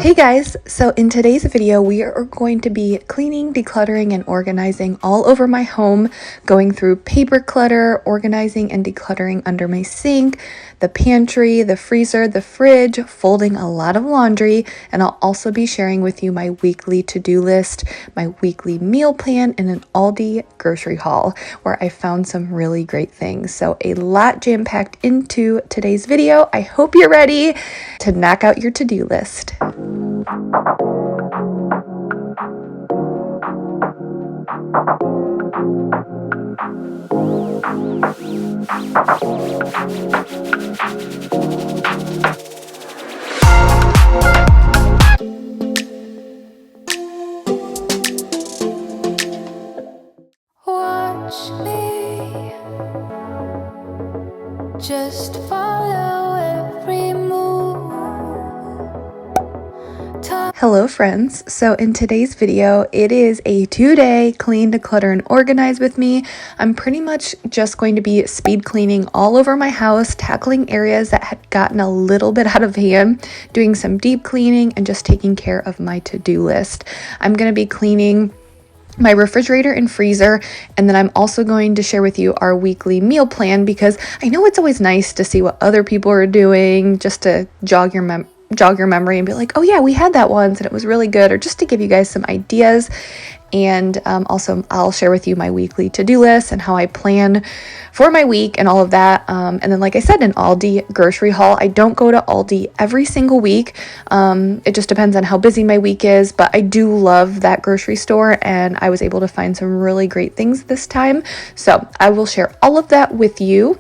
Hey guys, so in today's video we are going to be cleaning, decluttering, and organizing all over my home, going through paper clutter, organizing and decluttering under my sink, the pantry, the freezer, the fridge, folding a lot of laundry, and I'll also be sharing with you my weekly to-do list, my weekly meal plan, and an Aldi grocery haul where I found some really great things. So a lot jam-packed into today's video. I hope you're ready to knock out your to-do list. Watch me, just follow every move. Hello friends, so in today's video it is a 2-day clean, declutter, and organize with me. I'm pretty much just going to be speed cleaning all over my house, tackling areas that had gotten a little bit out of hand, doing some deep cleaning, and just taking care of my to-do list. I'm going to be cleaning my refrigerator and freezer, and then I'm also going to share with you our weekly meal plan because I know it's always nice to see what other people are doing, just to jog your memory and be like, oh yeah, we had that once and it was really good, or just to give you guys some ideas. And also I'll share with you my weekly to-do list and how I plan for my week and all of that. And then, like I said, an Aldi grocery haul. I don't go to Aldi every single week. It just depends on how busy my week is, but I do love that grocery store and I was able to find some really great things this time. So I will share all of that with you.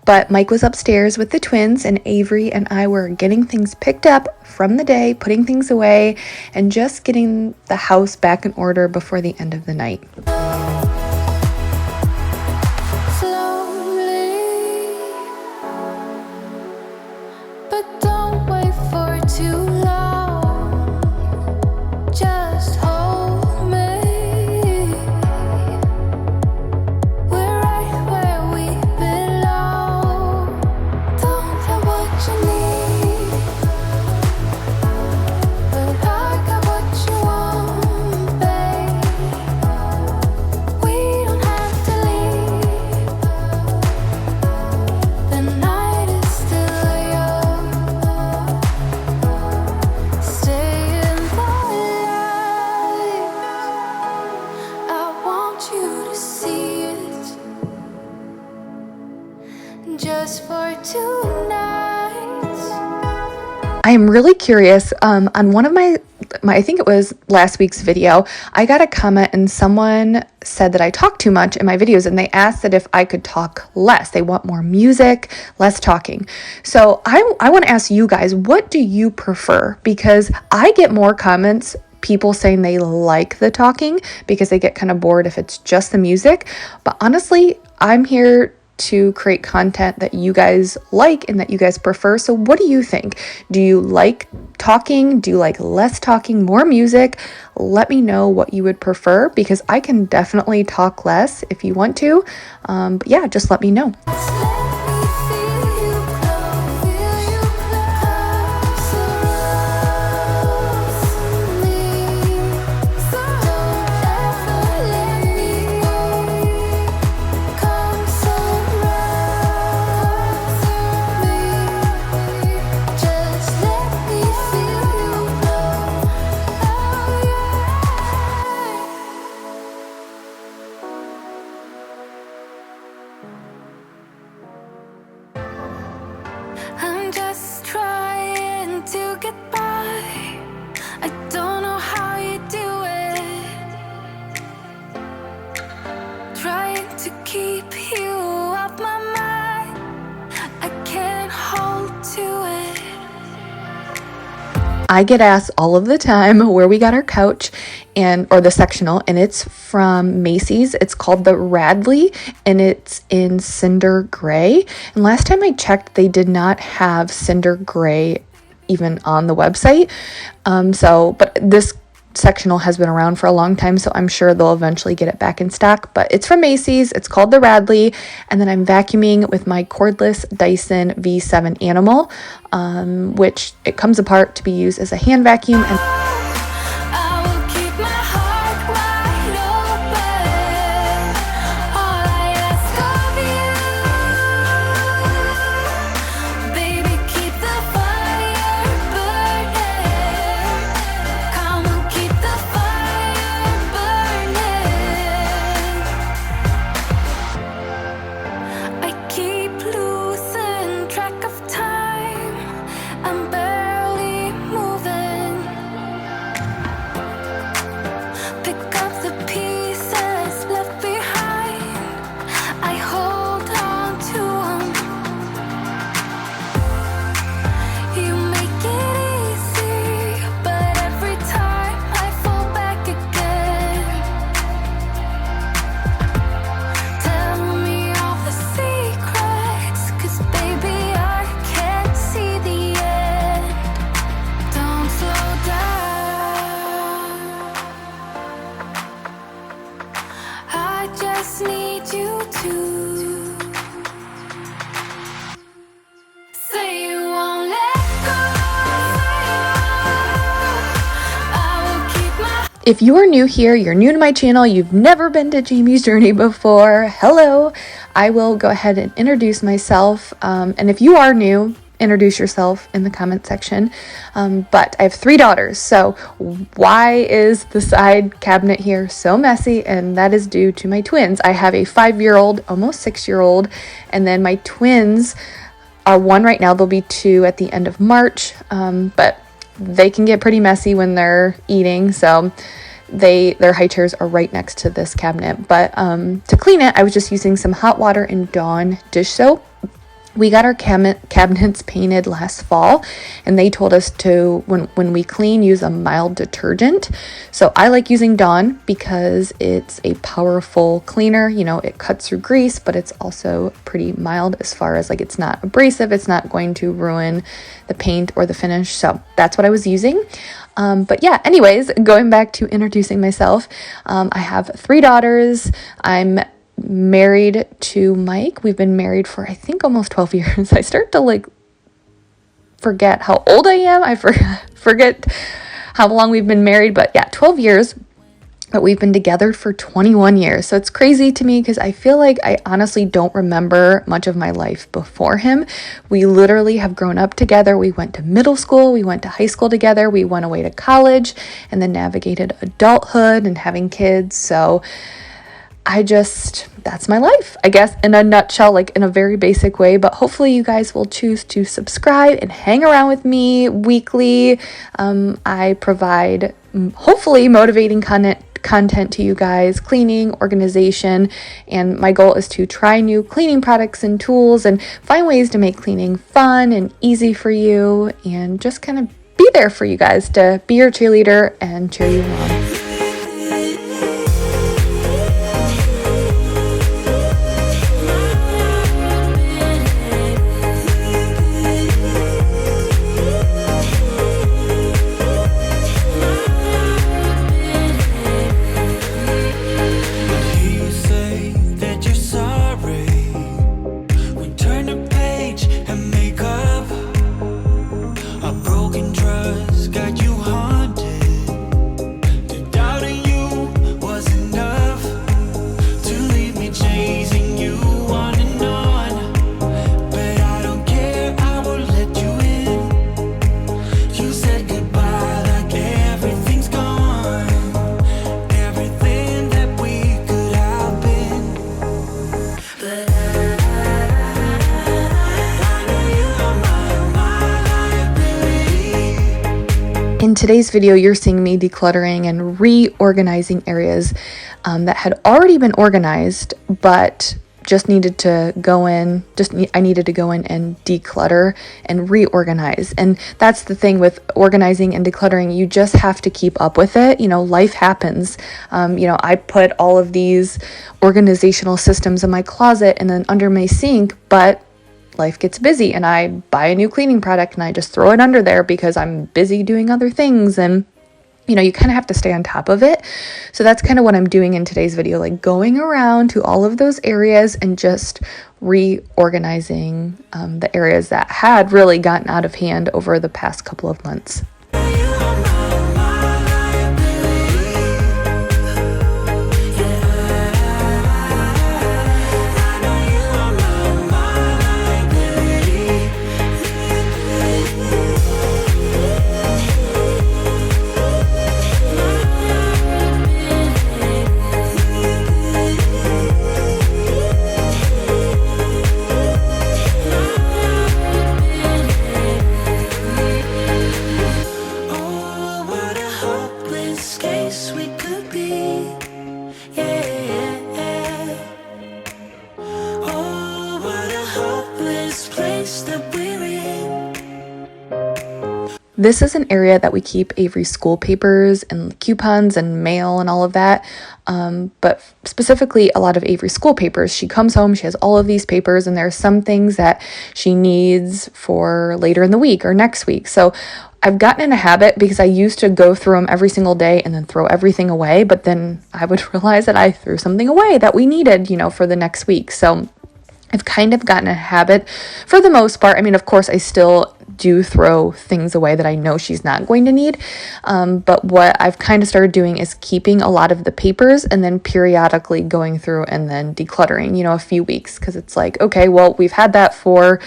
But Mike was upstairs with the twins, and Avery and I were getting things picked up from the day, putting things away, and just getting the house back in order before the end of the night. Slowly, but don't wait for too long. Just hold me. We're right where we belong. Don't have what you need, but I got what you want, babe. We don't have to leave. The night is still young. Stay in the light. I want you to see it just for tonight. I am really curious, on one of my, I think it was last week's video, I got a comment and someone said that I talk too much in my videos, and they asked that if I could talk less. They want more music, less talking. So I want to ask you guys, what do you prefer? Because I get more comments, people saying they like the talking because they get kind of bored if it's just the music. But honestly, I'm here to create content that you guys like and that you guys prefer. So what do you think? Do you like talking? Do you like less talking, more music? Let me know what you would prefer, because I can definitely talk less if you want to. But yeah, just let me know. Just let me feel you close around me. So don't ever let me come surround me. Just let me feel you close. I'm just trying to get by. I don't know how you do it. Trying to keep you off my mind. I can't hold to it. I get asked all of the time where we got our couch or the sectional, and it's from Macy's. It's called the Radley, and it's in cinder gray. And last time I checked, they did not have cinder gray even on the website. But this sectional has been around for a long time, so I'm sure they'll eventually get it back in stock. But it's from Macy's. It's called the Radley. And then I'm vacuuming with my cordless Dyson V7 Animal, which it comes apart to be used as a hand vacuum. And I will keep my heart wide open. All I ask of you, baby, keep the fire burning. Come on, keep the fire burning. I keep losing track of time. I'm barely moving. Pick up the pieces left behind. I hold on to 'em. You make it easy, but every time I fall back again. Tell me all the secrets, 'cause baby I can't see the end. Don't slow down. I just need you to say you won't let go. I will keep my if you are new here, you're new to my channel, you've never been to Jamie's Journey before, hello. I will go ahead and introduce myself. And if you are new, introduce yourself in the comment section. But I have 3 daughters, so why is the side cabinet here so messy? And that is due to my twins. I have a 5-year-old, almost 6-year-old, and then my twins are 1 right now. They'll be 2 at the end of March, but they can get pretty messy when they're eating, so their high chairs are right next to this cabinet. But to clean it, I was just using some hot water and Dawn dish soap. We got our cabinets painted last fall, and they told us to, when we clean, use a mild detergent. So I like using Dawn because it's a powerful cleaner. You know, it cuts through grease, but it's also pretty mild as far as, like, it's not abrasive. It's not going to ruin the paint or the finish. So that's what I was using. But yeah, anyways, going back to introducing myself, I have 3 daughters. I'm married to Mike. We've been married for, I think, almost 12 years. I start to, like, forget how old I am. I forget how long we've been married, but yeah, 12 years. But we've been together for 21 years. So it's crazy to me because I feel like I honestly don't remember much of my life before him. We literally have grown up together. We went to middle school, we went to high school together, we went away to college, and then navigated adulthood and having kids. So that's my life, I guess, in a nutshell, like in a very basic way. But hopefully you guys will choose to subscribe and hang around with me weekly. I provide hopefully motivating content to you guys, cleaning, organization, and my goal is to try new cleaning products and tools and find ways to make cleaning fun and easy for you, and just kind of be there for you guys, to be your cheerleader and cheer you on. Got you haunted. Doubting you wasn't In today's video, you're seeing me decluttering and reorganizing areas that had already been organized, but just needed to go in, I needed to go in and declutter and reorganize. And that's the thing with organizing and decluttering, you just have to keep up with it. You know, life happens. I put all of these organizational systems in my closet and then under my sink, but life gets busy and I buy a new cleaning product and I just throw it under there because I'm busy doing other things. And you know, you kind of have to stay on top of it. So that's kind of what I'm doing in today's video, like going around to all of those areas and just reorganizing the areas that had really gotten out of hand over the past couple of months. This is an area that we keep Avery's school papers and coupons and mail and all of that. But specifically a lot of Avery's school papers. She comes home, she has all of these papers, and there are some things that she needs for later in the week or next week. So I've gotten in a habit, because I used to go through them every single day and then throw everything away. But then I would realize that I threw something away that we needed, you know, for the next week. So I've kind of gotten a habit for the most part. I mean, of course, I still do throw things away that I know she's not going to need. But what I've kind of started doing is keeping a lot of the papers and then periodically going through and then decluttering, you know, a few weeks. Because it's like, okay, well, we've had that for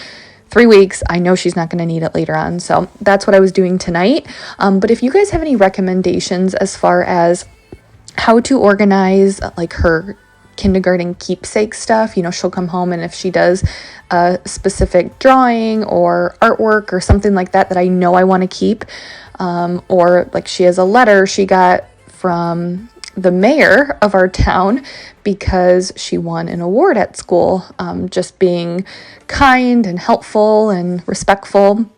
3 weeks. I know she's not going to need it later on. So that's what I was doing tonight. But if you guys have any recommendations as far as how to organize like her kindergarten keepsake stuff, you know, she'll come home and if she does a specific drawing or artwork or something like that that I know I want to keep, or like she has a letter she got from the mayor of our town because she won an award at school, just being kind and helpful and respectful,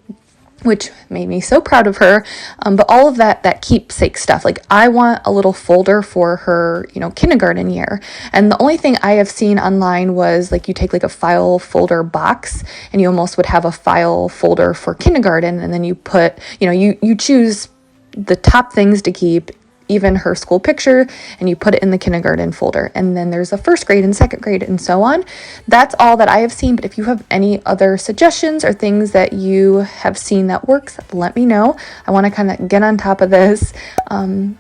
which made me so proud of her. But all of that keepsake stuff, like I want a little folder for her, you know, kindergarten year. And the only thing I have seen online was like you take like a file folder box and you almost would have a file folder for kindergarten. And then you put, you know, you choose the top things to keep, even her school picture, and you put it in the kindergarten folder. And then there's a first grade and second grade and so on. That's all that I have seen. But if you have any other suggestions or things that you have seen that works, let me know. I want to kind of get on top of this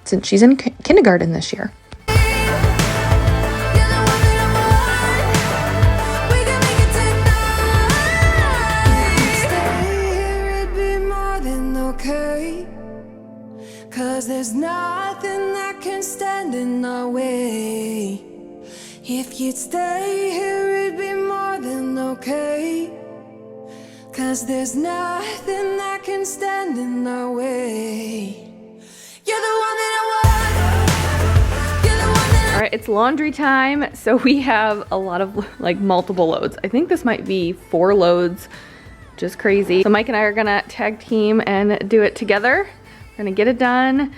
since she's in kindergarten this year. Cause there's nothing that can stand in our way. If you'd stay here, it'd be more than okay. Cause there's nothing that can stand in our way. You're the one that I want. You're the one that All right, it's laundry time. So we have a lot of like multiple loads. I think this might be 4 loads, just crazy. So Mike and I are gonna tag team and do it together. We're gonna get it done.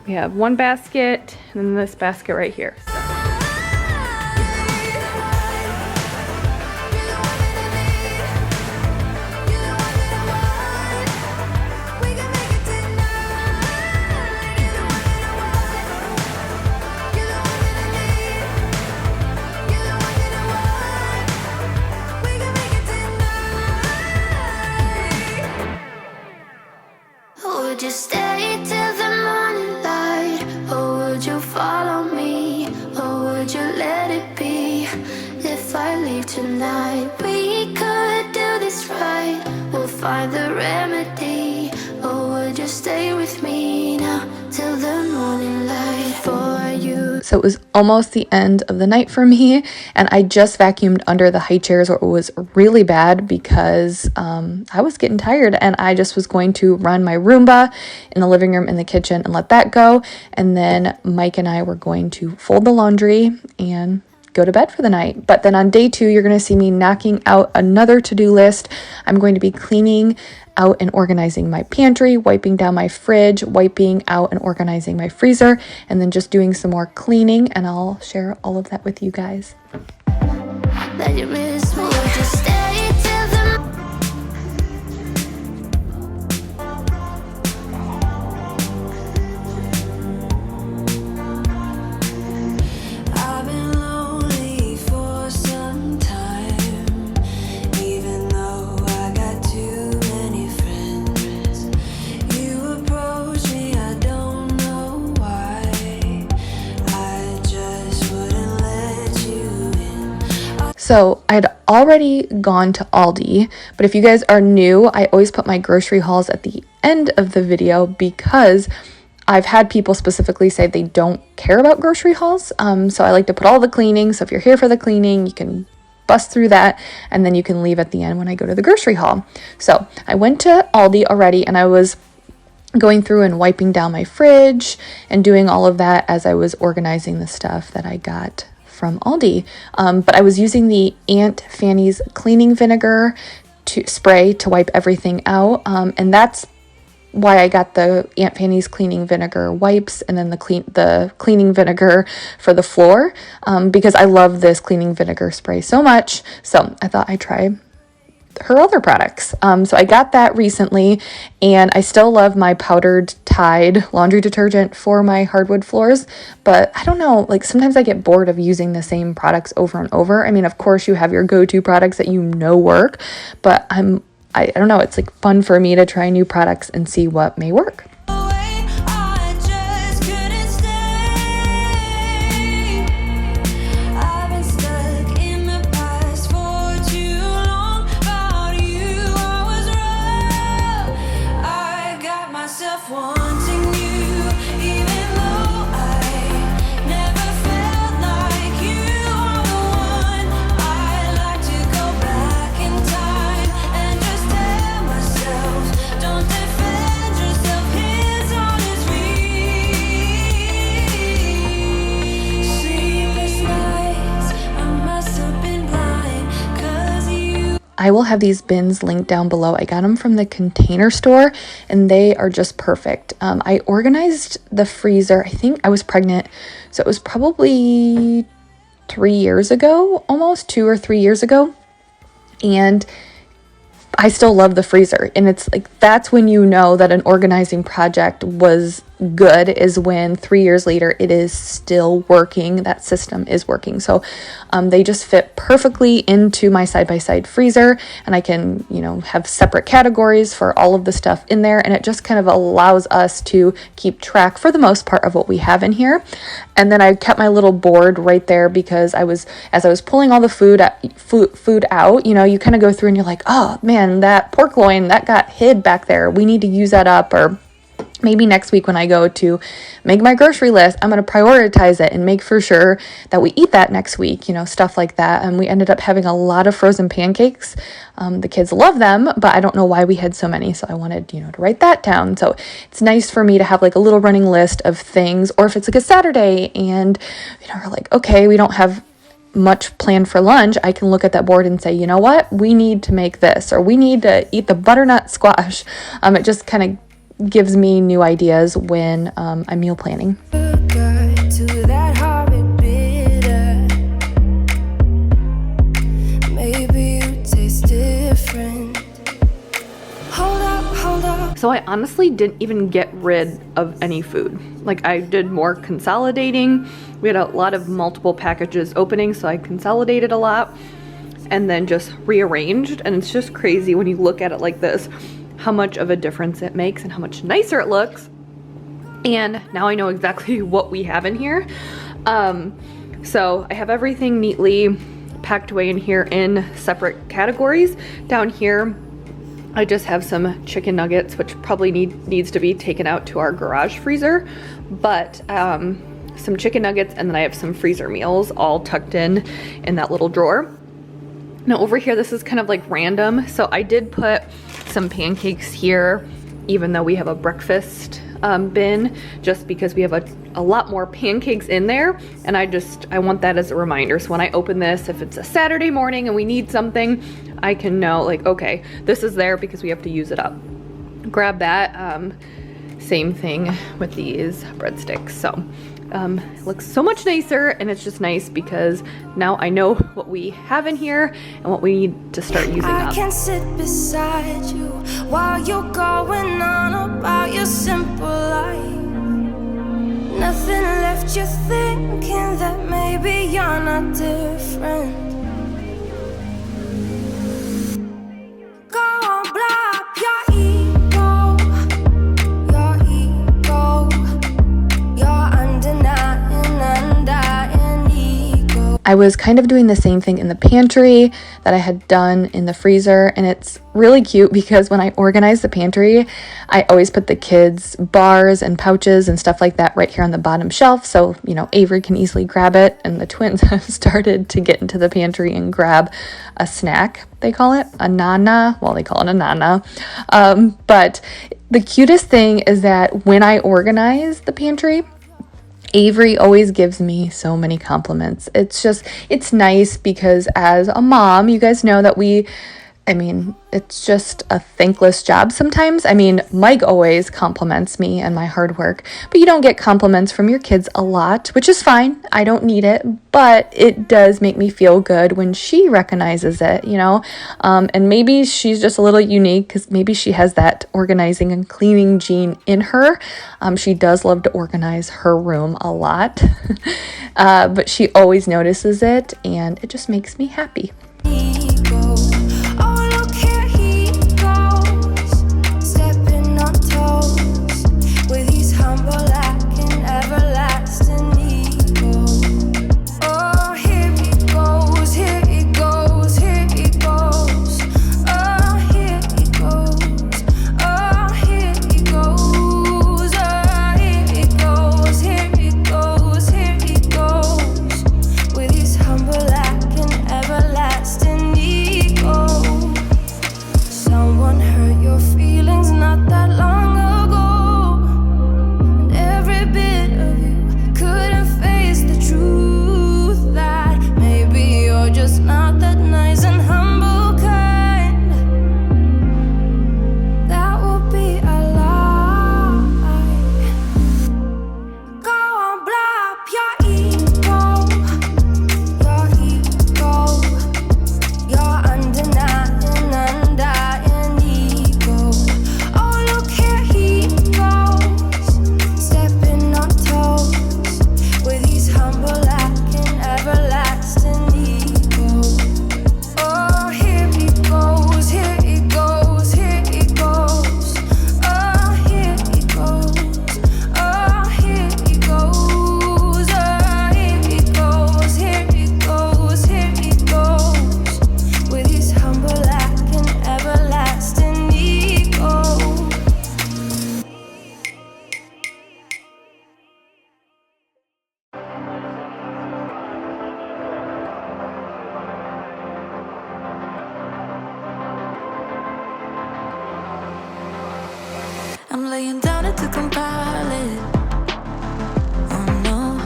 We have one basket and then this basket right here. Would you stay till the morning light? Or would you follow me? Or would you let it be? If I leave tonight, we could do this right. We'll find the remedy. Or would you stay with me now till the morning light for you? So it was almost the end of the night for me, and I just vacuumed under the high chairs, or it was really bad because I was getting tired, and I just was going to run my Roomba in the living room, in the kitchen, and let that go. And then Mike and I were going to fold the laundry and go to bed for the night. But then on day 2, you're going to see me knocking out another to-do list. I'm going to be cleaning out and organizing my pantry, wiping down my fridge, wiping out and organizing my freezer, and then just doing some more cleaning, and I'll share all of that with you guys. That you miss me. Would you stay till the So I had already gone to Aldi, but if you guys are new, I always put my grocery hauls at the end of the video because I've had people specifically say they don't care about grocery hauls. So I like to put all the cleaning. So if you're here for the cleaning, you can bust through that and then you can leave at the end when I go to the grocery haul. So I went to Aldi already and I was going through and wiping down my fridge and doing all of that as I was organizing the stuff that I got from Aldi. But I was using the Aunt Fanny's cleaning vinegar spray to wipe everything out. And that's why I got the Aunt Fanny's cleaning vinegar wipes and then the cleaning vinegar for the floor, because I love this cleaning vinegar spray so much. So I thought I'd try her other products. So I got that recently, and I still love my powdered Tide laundry detergent for my hardwood floors, but I don't know, like sometimes I get bored of using the same products over and over. I mean, of course you have your go-to products that you know work, but I don't know, it's like fun for me to try new products and see what may work. I will have these bins linked down below. I got them from the Container Store and they are just perfect. I organized the freezer. I think I was pregnant, so it was probably 3 years ago, almost 2 or 3 years ago. And I still love the freezer. And it's like, that's when you know that an organizing project was good, is when 3 years later it is still working. That system is working. So they just fit perfectly into my side-by-side freezer, and I can, you know, have separate categories for all of the stuff in there, and it just kind of allows us to keep track for the most part of what we have in here. And then I kept my little board right there because as I was pulling all the food out, you know, you kind of go through and you're like, oh man, that pork loin that got hid back there, we need to use that up. Or maybe next week when I go to make my grocery list, I'm going to prioritize it and make for sure that we eat that next week, you know, stuff like that. And we ended up having a lot of frozen pancakes. The kids love them, but I don't know why we had so many. So I wanted, you know, to write that down. So it's nice for me to have like a little running list of things, or if it's like a Saturday and, you know, we're like, okay, we don't have much planned for lunch, I can look at that board and say, you know what, we need to make this, or we need to eat the butternut squash. It just kind of gives me new ideas when I'm meal planning. So I honestly didn't even get rid of any food. Like, I did more consolidating. We had a lot of multiple packages opening, so I consolidated a lot and then just rearranged. And it's just crazy when you look at it like this, how much of a difference it makes and how much nicer it looks. And now I know exactly what we have in here. So I have everything neatly packed away in here in separate categories. Down here, I just have some chicken nuggets, which probably needs to be taken out to our garage freezer, but some chicken nuggets, and then I have some freezer meals all tucked in that little drawer. Now over here, this is kind of like random. So I did put some pancakes here, even though we have a breakfast bin, just because we have a lot more pancakes in there, and I want that as a reminder. So when I open this, if it's a Saturday morning and we need something, I can know like, okay, this is there because we have to use it up. Grab that. Same thing with these breadsticks. So it looks so much nicer, and it's just nice because now I know what we have in here and what we need to start using up. I can sit beside you while you're going on about your simple life. Nothing left you thinking that maybe you're not different. Go on, blow up your ego, your undenying, undying ego. I was kind of doing the same thing in the pantry that I had done in the freezer, and it's really cute because when I organize the pantry, I always put the kids' bars and pouches and stuff like that right here on the bottom shelf, so Avery can easily grab it, and the twins have started to get into the pantry and grab a snack. They call it a nana. Well, they call it a nana. But the cutest thing is that when I organize the pantry, Avery always gives me so many compliments. It's nice because as a mom, you guys know that it's just a thankless job sometimes. Mike always compliments me and my hard work, but you don't get compliments from your kids a lot, which is fine. I don't need it, but it does make me feel good when she recognizes it, and maybe she's just a little unique because maybe she has that organizing and cleaning gene in her. She does love to organize her room a lot, but she always notices it, and it just makes me happy. I'm laying down it to compile it. Oh no,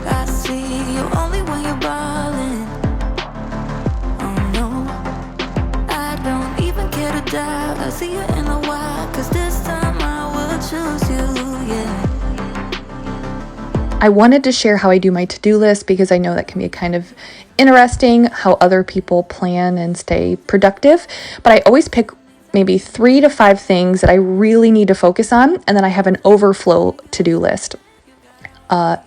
I see you only when you're ballin'. Oh no, I don't even care to doubt. I'll see you in a while, cause this time I will choose you, yeah. I wanted to share how I do my to-do list because I know that can be kind of interesting how other people plan and stay productive, but I always pick maybe 3 to 5 things that I really need to focus on, and then I have an overflow to-do list.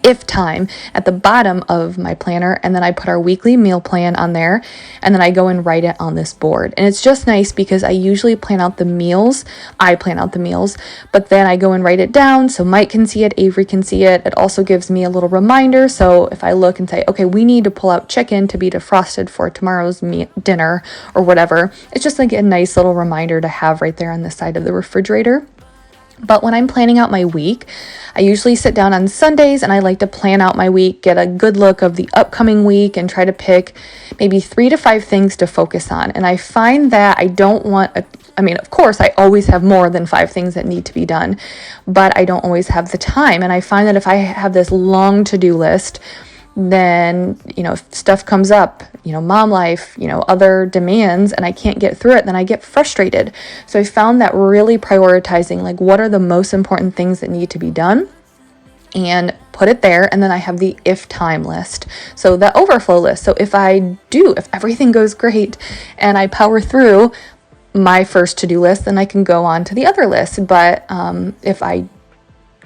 If time at the bottom of my planner, and then I put our weekly meal plan on there, and then I go and write it on this board. And it's just nice because I usually plan out the meals, but then I go and write it down so Mike can see it, Avery can see it. It also gives me a little reminder, so if I look and say, okay, we need to pull out chicken to be defrosted for tomorrow's dinner or whatever, it's just like a nice little reminder to have right there on the side of the refrigerator. But when I'm planning out my week, I usually sit down on Sundays and I like to plan out my week, get a good look of the upcoming week, and try to pick maybe 3 to 5 things to focus on. And I find that I don't want, of course, I always have more than 5 things that need to be done, but I don't always have the time. And I find that if I have this long to-do list, then, if stuff comes up, mom life, other demands, and I can't get through it, then I get frustrated. So I found that really prioritizing, like, what are the most important things that need to be done, and put it there. And then I have the if time list. So the overflow list. So if everything goes great and I power through my first to-do list, then I can go on to the other list. But if I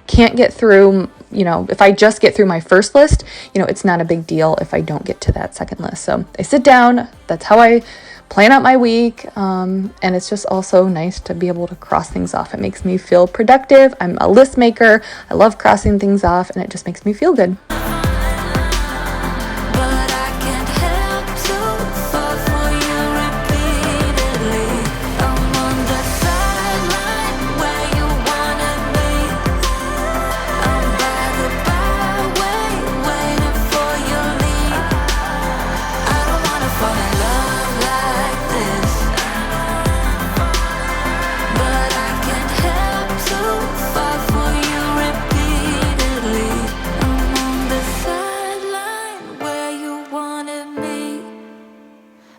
can't get through, if I just get through my first list, it's not a big deal if I don't get to that second list. So I sit down, that's how I plan out my week. And it's just also nice to be able to cross things off. It makes me feel productive. I'm a list maker. I love crossing things off, and it just makes me feel good. But I can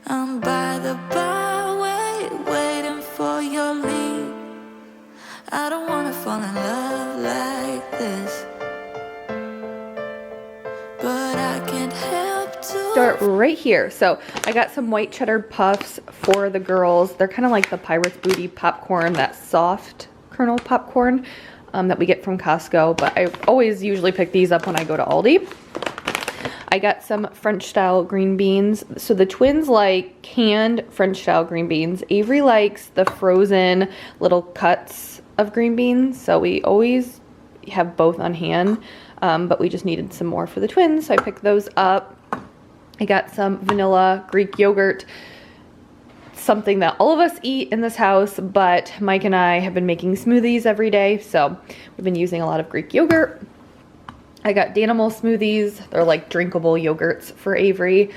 I'm by the byway, waiting for your lead. I don't wanna fall in love like this, but I can't help to Start right here. So I got some white cheddar puffs for the girls. They're kind of like the Pirate's Booty popcorn, that soft kernel popcorn that we get from Costco, but I always usually pick these up when I go to Aldi. I got some French style green beans. So the twins like canned French style green beans. Avery likes the frozen little cuts of green beans. So we always have both on hand, but we just needed some more for the twins. So I picked those up. I got some vanilla Greek yogurt, something that all of us eat in this house, but Mike and I have been making smoothies every day, so we've been using a lot of Greek yogurt. I got Danimal smoothies. They're like drinkable yogurts for Avery.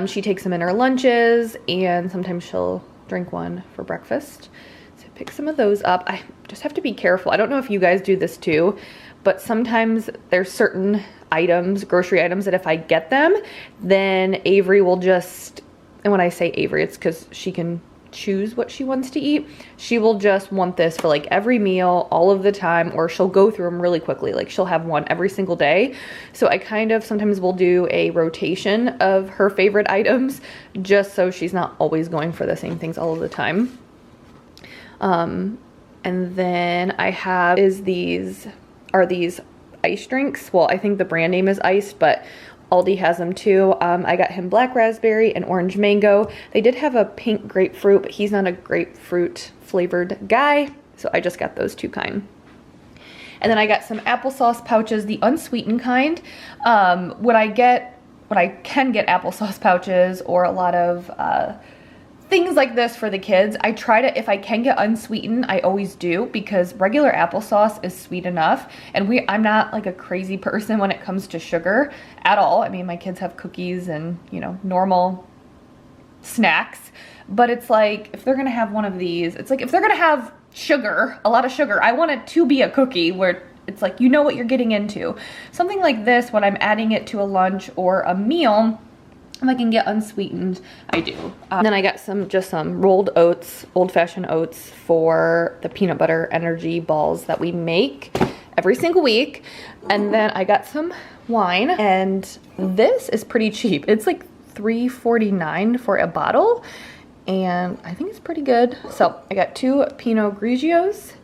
She takes them in her lunches, and sometimes she'll drink one for breakfast. So I pick some of those up. I just have to be careful. I don't know if you guys do this too, but sometimes there's certain items, grocery items, that if I get them, then Avery will just, and when I say Avery, it's because she can choose what she wants to eat. She will just want this for like every meal, all of the time, or she'll go through them really quickly. Like she'll have one every single day. So I kind of sometimes will do a rotation of her favorite items just so she's not always going for the same things all of the time. And then I have these ice drinks. Well, I think the brand name is Iced, but Aldi has them too. I got him black raspberry and orange mango. They did have a pink grapefruit, but he's not a grapefruit flavored guy, so I just got those two kind. And then I got some applesauce pouches, the unsweetened kind. When I can get applesauce pouches or a lot of things like this for the kids, I try to, if I can get unsweetened, I always do, because regular applesauce is sweet enough, and I'm not like a crazy person when it comes to sugar at all. I mean, my kids have cookies and, you know, normal snacks, but it's like, if they're gonna have one of these, it's like, if they're gonna have sugar, a lot of sugar, I want it to be a cookie where it's like, you know what you're getting into. Something like this, when I'm adding it to a lunch or a meal, if I can get unsweetened, I do. Then I got just some rolled oats, old-fashioned oats, for the peanut butter energy balls that we make every single week. And then I got some wine, and this is pretty cheap. It's like $3.49 for a bottle, and I think it's pretty good. So I got 2 Pinot Grigios.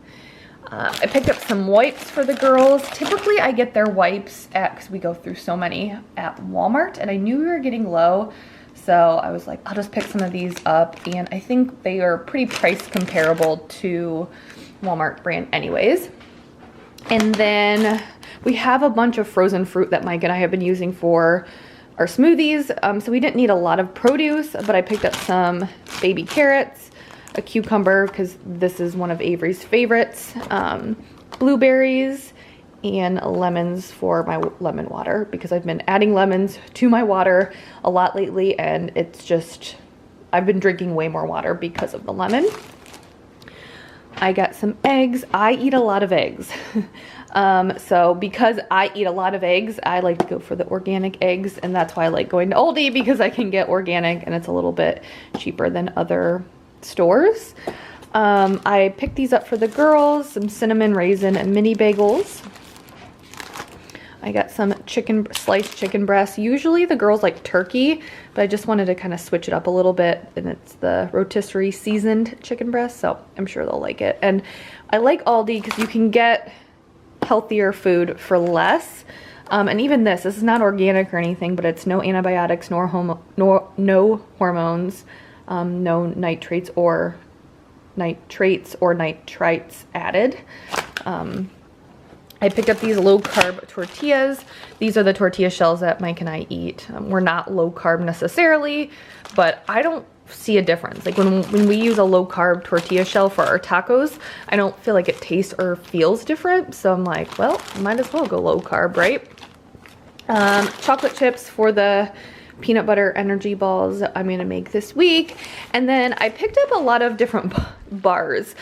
I picked up some wipes for the girls. Typically I get their wipes because we go through so many at Walmart, and I knew we were getting low, so I was like, I'll just pick some of these up, and I think they are pretty price comparable to Walmart brand anyways. And then we have a bunch of frozen fruit that Mike and I have been using for our smoothies, so we didn't need a lot of produce, but I picked up some baby carrots, a cucumber, because this is one of Avery's favorites, blueberries, and lemons for my lemon water, because I've been adding lemons to my water a lot lately, and it's just, I've been drinking way more water because of the lemon. I got some eggs. I eat a lot of eggs. So because I eat a lot of eggs, I like to go for the organic eggs, and that's why I like going to Aldi, because I can get organic and it's a little bit cheaper than other stores. I picked these up for the girls, some cinnamon raisin and mini bagels. I got some sliced chicken breasts. Usually the girls like turkey, but I just wanted to kind of switch it up a little bit, and it's the rotisserie seasoned chicken breast, so I'm sure they'll like it. And I like Aldi because you can get healthier food for less. And even this is not organic or anything, but it's no antibiotics, no hormones, no nitrates or nitrites added. I picked up these low-carb tortillas. These are the tortilla shells that Mike and I eat. We're not low-carb necessarily, but I don't see a difference. Like when we use a low-carb tortilla shell for our tacos, I don't feel like it tastes or feels different. So I'm like, well, might as well go low-carb, right? Chocolate chips for the peanut butter energy balls that I'm gonna make this week. And then I picked up a lot of different bars.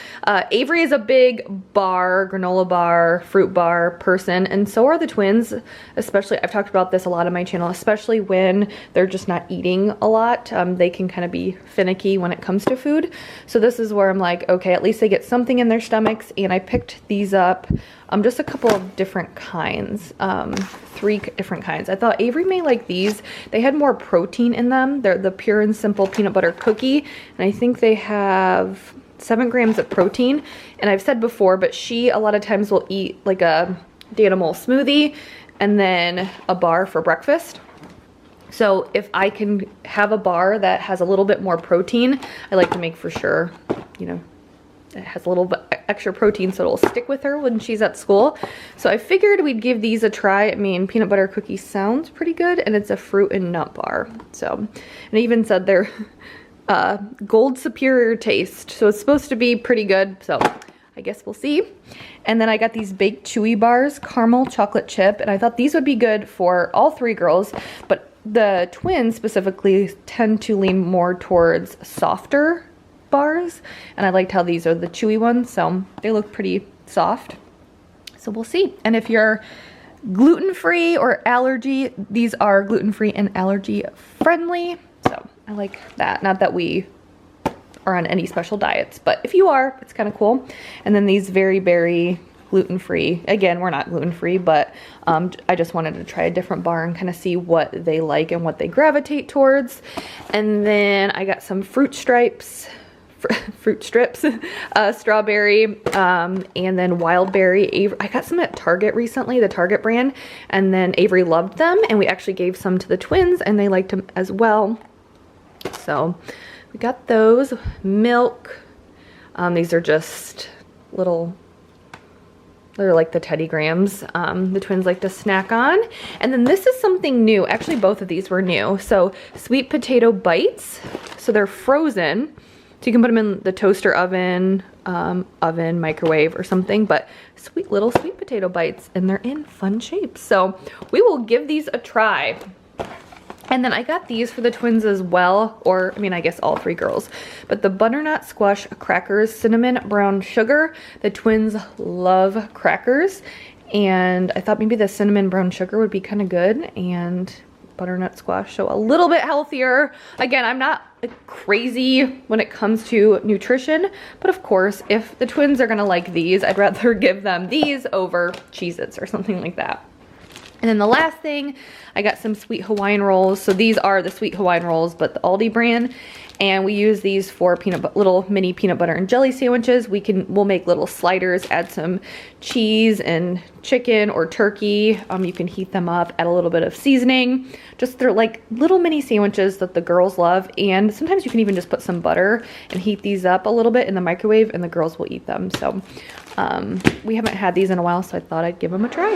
Avery is a big bar, granola bar, fruit bar person, and so are the twins. Especially, I've talked about this a lot on my channel, especially when they're just not eating a lot. They can kind of be finicky when it comes to food. So this is where I'm like, okay, at least they get something in their stomachs. And I picked these up, just a couple of different kinds, 3 different kinds. I thought Avery may like these. They had more protein in them. They're the Pure and Simple peanut butter cookie, and I think they have 7 grams of protein. And I've said before, but she a lot of times will eat like a Danimal smoothie and then a bar for breakfast. So if I can have a bar that has a little bit more protein, I like to make for sure, you know, it has a little bit extra protein so it'll stick with her when she's at school. So I figured we'd give these a try. I mean, peanut butter cookie sounds pretty good, and it's a fruit and nut bar. So, and I even said they're gold superior taste, so it's supposed to be pretty good. So I guess we'll see. And then I got these baked chewy bars, caramel chocolate chip, and I thought these would be good for all 3 girls, but the twins specifically tend to lean more towards softer bars, and I liked how these are the chewy ones, so they look pretty soft. So we'll see. And if you're gluten-free or allergy, these are gluten-free and allergy friendly, so I like that. Not that we are on any special diets, but if you are, it's kind of cool. And then these Very Berry gluten-free. Again, we're not gluten-free, but I just wanted to try a different bar and kind of see what they like and what they gravitate towards. And then I got some fruit strips, strawberry, and then wild berry. I got some at Target recently, the Target brand, and then Avery loved them, and we actually gave some to the twins, and they liked them as well. So we got those. Milk. These are just little, they're like the Teddy Grahams. The twins like to snack on. And then this is something new. Actually, both of these were new. So sweet potato bites. So they're frozen. So you can put them in the toaster oven, microwave or something, but little sweet potato bites, and they're in fun shapes. So we will give these a try. And then I got these for the twins as well, or I mean, I guess all 3 girls, but the butternut squash crackers, cinnamon brown sugar. The twins love crackers, and I thought maybe the cinnamon brown sugar would be kind of good, and butternut squash, so a little bit healthier. Again, I'm not crazy when it comes to nutrition, but of course, if the twins are gonna like these, I'd rather give them these over Cheez-Its or something like that. And then the last thing, I got some sweet Hawaiian rolls. So these are the sweet Hawaiian rolls, but the Aldi brand. And we use these for little mini peanut butter and jelly sandwiches. We'll make little sliders, add some cheese and chicken or turkey. You can heat them up, add a little bit of seasoning. They're like little mini sandwiches that the girls love. And sometimes you can even just put some butter and heat these up a little bit in the microwave, and the girls will eat them. So we haven't had these in a while, so I thought I'd give them a try.